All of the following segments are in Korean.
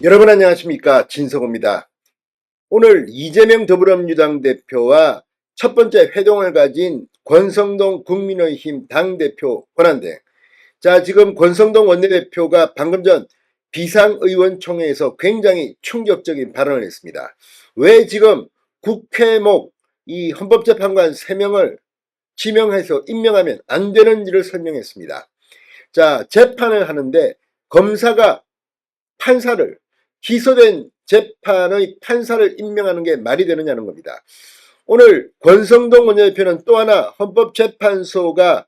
여러분 안녕하십니까, 진성호입니다. 오늘 이재명 더불어민주당 대표와 첫 번째 회동을 가진 권성동 국민의힘 당대표 권한대행. 자, 지금 권성동 원내대표가 방금 전 비상의원총회에서 굉장히 충격적인 발언을 했습니다. 왜 지금 국회목 이 헌법재판관 3명을 지명해서 임명하면 안 되는지를 설명했습니다. 자, 재판을 하는데 검사가 판사를, 기소된 재판의 판사를 임명하는 게 말이 되느냐는 겁니다. 오늘 권성동 원내대표는 또 하나 헌법재판소가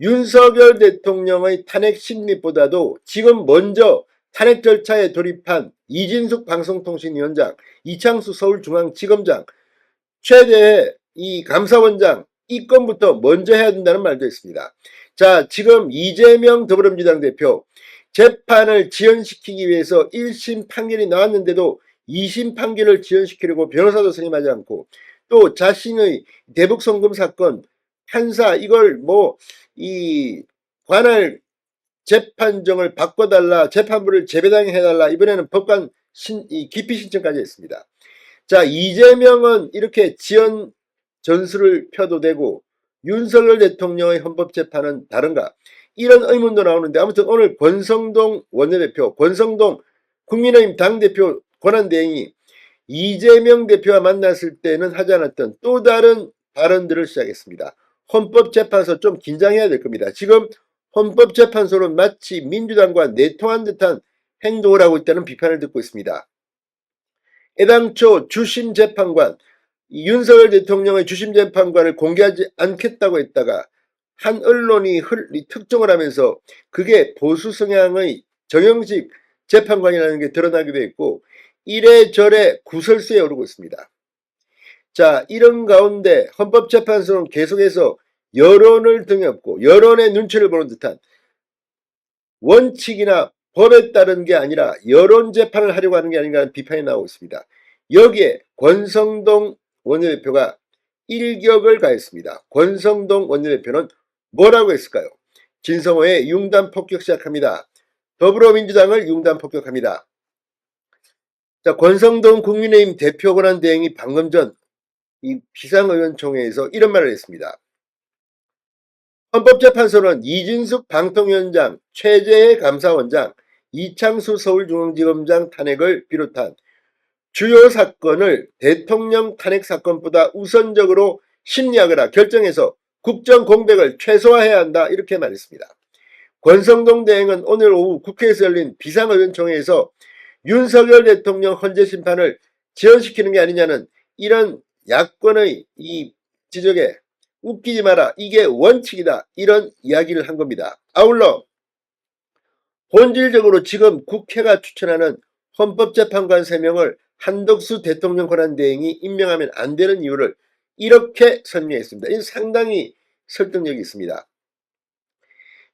윤석열 대통령의 탄핵 심리보다도 지금 먼저 탄핵 절차에 돌입한 이진숙 방송통신위원장, 이창수 서울중앙지검장, 최대의 이 감사원장 이 건부터 먼저 해야 된다는 말도 있습니다. 자, 지금 이재명 더불어민주당 대표 재판을 지연시키기 위해서 1심 판결이 나왔는데도 2심 판결을 지연시키려고 변호사도 선임하지 않고, 또 자신의 대북송금 사건 판사 이걸 이 관할 재판정을 바꿔달라, 재판부를 재배당해달라, 이번에는 법관 기피 신청까지 했습니다. 자, 이재명은 이렇게 지연 전술을 펴도 되고 윤석열 대통령의 헌법재판은 다른가, 이런 의문도 나오는데, 아무튼 오늘 권성동 원내대표, 권성동 국민의힘 당대표 권한대행이 이재명 대표와 만났을 때는 하지 않았던 또 다른 발언들을 시작했습니다. 헌법재판소 좀 긴장해야 될 겁니다. 지금 헌법재판소는 마치 민주당과 내통한 듯한 행동을 하고 있다는 비판을 듣고 있습니다. 애당초 주심재판관, 윤석열 대통령의 주심재판관을 공개하지 않겠다고 했다가 한 언론이 특종을 하면서 그게 보수 성향의 정영식 재판관이라는 게 드러나기도 했고, 이래저래 구설수에 오르고 있습니다. 자, 이런 가운데 헌법재판소는 계속해서 여론을 등에 업고 여론의 눈치를 보는 듯한, 원칙이나 법에 따른 게 아니라 여론 재판을 하려고 하는 게 아닌가 하는 비판이 나오고 있습니다. 여기에 권성동 원내대표가 일격을 가했습니다. 권성동 원내대표는 뭐라고 했을까요? 진성호의 융단 폭격 시작합니다. 더불어민주당을 융단 폭격합니다. 자, 권성동 국민의힘 대표 권한대행이 방금 전 이 비상의원총회에서 이런 말을 했습니다. 헌법재판소는 이진숙 방통위원장, 최재해 감사원장, 이창수 서울중앙지검장 탄핵을 비롯한 주요 사건을 대통령 탄핵 사건보다 우선적으로 심리하거나 결정해서 국정 공백을 최소화해야 한다, 이렇게 말했습니다. 권성동 대행은 오늘 오후 국회에서 열린 비상의원총회에서 윤석열 대통령 헌재 심판을 지연시키는 게 아니냐는 이런 야권의 이 지적에 웃기지 마라, 이게 원칙이다, 이런 이야기를 한 겁니다. 아울러 본질적으로 지금 국회가 추천하는 헌법재판관 3명을 한덕수 대통령 권한대행이 임명하면 안 되는 이유를 이렇게 설명했습니다. 이는 상당히 설득력이 있습니다.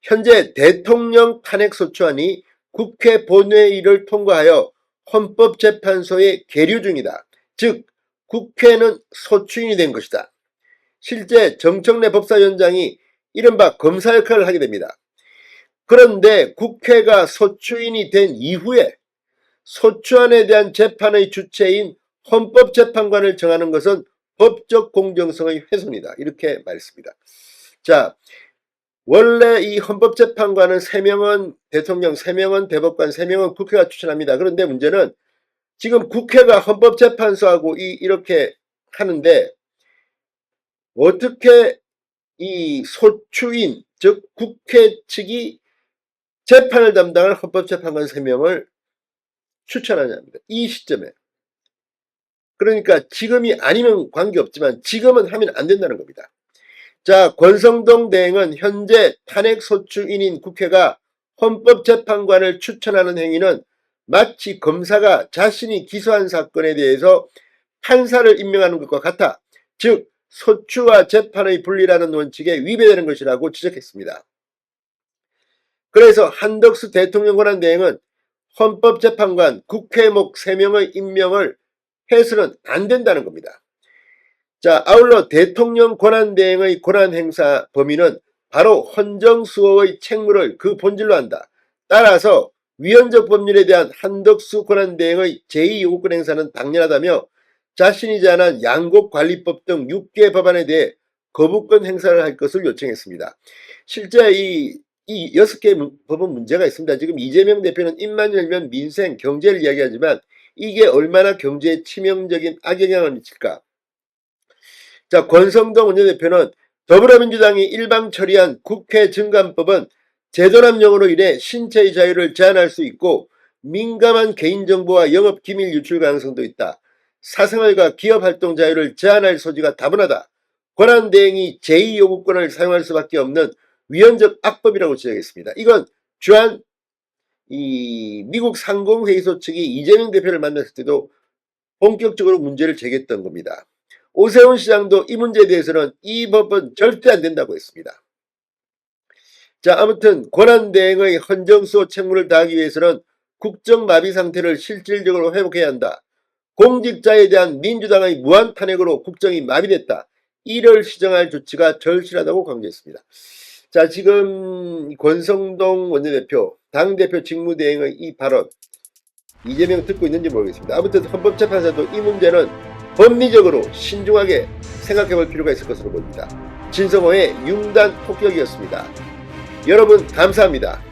현재 대통령 탄핵소추안이 국회 본회의를 통과하여 헌법재판소에 계류 중이다. 즉 국회는 소추인이 된 것이다. 실제 정청래 법사위원장이 이른바 검사 역할을 하게 됩니다. 그런데 국회가 소추인이 된 이후에 소추안에 대한 재판의 주체인 헌법재판관을 정하는 것은 법적 공정성의 훼손이다, 이렇게 말했습니다. 자, 원래 이 헌법재판관은 3명은 대통령, 3명은 대법관, 3명은 국회가 추천합니다. 그런데 문제는 지금 국회가 헌법재판소하고 이렇게 하는데 어떻게 이 소추인, 즉 국회 측이 재판을 담당할 헌법재판관 3명을 추천하냐입니다. 이 시점에. 그러니까 지금이 아니면 관계없지만 지금은 하면 안 된다는 겁니다. 자, 권성동 대행은 현재 탄핵 소추인인 국회가 헌법재판관을 추천하는 행위는 마치 검사가 자신이 기소한 사건에 대해서 판사를 임명하는 것과 같아, 즉 소추와 재판의 분리라는 원칙에 위배되는 것이라고 지적했습니다. 그래서 한덕수 대통령 권한대행은 헌법재판관 국회목 3명의 임명을 해서는 안 된다는 겁니다. 자, 아울러 대통령 권한대행의 권한행사 범위는 바로 헌정수호의 책무를 그 본질로 한다. 따라서 위헌적 법률에 대한 한덕수 권한대행의 제2요구권 행사는 당연하다며 자신이 제안한 양곡관리법 등 6개 법안에 대해 거부권 행사를 할 것을 요청했습니다. 실제 이 6개 법은 문제가 있습니다. 지금 이재명 대표는 입만 열면 민생, 경제를 이야기하지만 이게 얼마나 경제에 치명적인 악영향을 미칠까? 자, 권성동 원내대표는 더불어민주당이 일방 처리한 국회 증감법은 제도남용으로 인해 신체의 자유를 제한할 수 있고 민감한 개인정보와 영업기밀 유출 가능성도 있다. 사생활과 기업활동 자유를 제한할 소지가 다분하다. 권한대행이 제2요구권을 사용할 수밖에 없는 위헌적 악법이라고 지적했습니다. 이건 주한 미국 상공회의소 측이 이재명 대표를 만났을 때도 본격적으로 문제를 제기했던 겁니다. 오세훈 시장도 이 문제에 대해서는 이 법은 절대 안 된다고 했습니다. 자, 아무튼 권한대행의 헌정수호 책무를 다하기 위해서는 국정마비 상태를 실질적으로 회복해야 한다. 공직자에 대한 민주당의 무한 탄핵으로 국정이 마비됐다. 이를 시정할 조치가 절실하다고 강조했습니다. 자, 지금 권성동 원내대표, 당대표 직무대행의 이 발언, 이재명 듣고 있는지 모르겠습니다. 아무튼 헌법재판소도 이 문제는 법리적으로 신중하게 생각해 볼 필요가 있을 것으로 보입니다. 진성호의 융단 폭격이었습니다. 여러분 감사합니다.